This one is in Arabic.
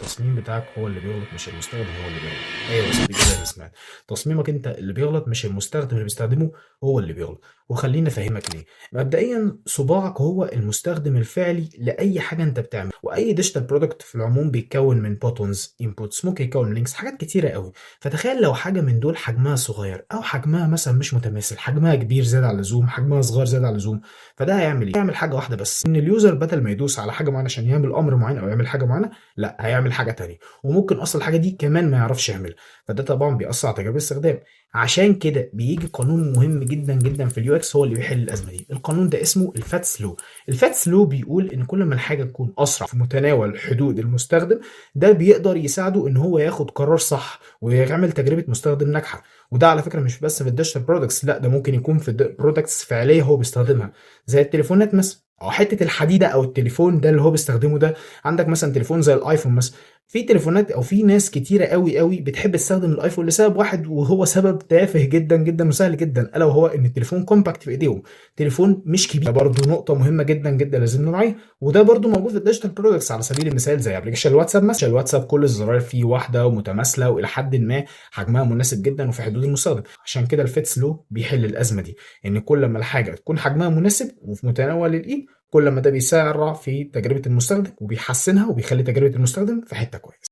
التصميم بتاعك هو اللي بيغلط مش المستخدم هو اللي بيغلط. ايوه يا صاحبي كده يا سمعت. تصميمك انت اللي بيغلط مش المستخدم اللي بيستخدمه هو اللي بيغلط. وخليني افهمك ليه. مبدئيا صباعك هو المستخدم الفعلي لاي حاجه انت بتعمل، واي ديجيتال برودكت في العموم بيتكون من بوتونز، انبوتس، ممكن يكون من لينكس، حاجات كتيره قوي. فتخيل لو حاجه من دول حجمها صغير او حجمها مثلا مش متماثل، حجمها كبير زياده عن اللزوم، حجمها صغير زياده عن اللزوم. فده هيعمل ايه؟ هيعمل حاجه واحده بس، ان اليوزر بدل ما يدوس على حاجه معينه عشان يعمل امر معين او يعمل حاجه معينه، لا هيعمل حاجه تانية، وممكن اصلا الحاجه دي كمان ما يعرفش يعملها. فده طبعا بيأثر على تجربه الاستخدام. عشان كده بيجي قانون مهم جدا جدا في اليو اكس هو اللي بيحل الازمه دي. القانون ده اسمه الفاتس لو. الفاتس لو بيقول ان كل ما الحاجه تكون اسرع في متناول حدود المستخدم، ده بيقدر يساعده ان هو ياخد قرار صح ويعمل تجربه مستخدم ناجحه. وده على فكره مش بس في الديجيتال برودكتس، لا ده ممكن يكون في برودكتس فعليه هو بيستخدمها، زي التليفونات مثلا، او حته الحديده او التليفون ده اللي هو بيستخدمه ده. عندك مثلا تليفون زي الايفون مثلا. في تليفونات او في ناس كتيره قوي قوي بتحب تستخدم الايفون لسبب واحد، وهو سبب تافه جدا جدا وسهل جدا، الا وهو ان التليفون كومباكت في ايديهم. تليفون مش كبير. برضه نقطه مهمه جدا جدا لازم نراعيها، وده برضه موجود في الديجيتال برودكتس. على سبيل المثال زي ابلكيشن الواتساب مثلا. الواتساب كل الزراير فيه واحده ومتماثله والى حد ما حجمها مناسب جدا وفي حدود المستخدم. عشان كده الفيتس لو بيحل الازمه دي، ان كل ما الحاجه تكون حجمها مناسب وفي متناول الايد، كل ما ده بيسارع في تجربه المستخدم وبيحسنها وبيخلي تجربه المستخدم في حته كويسه.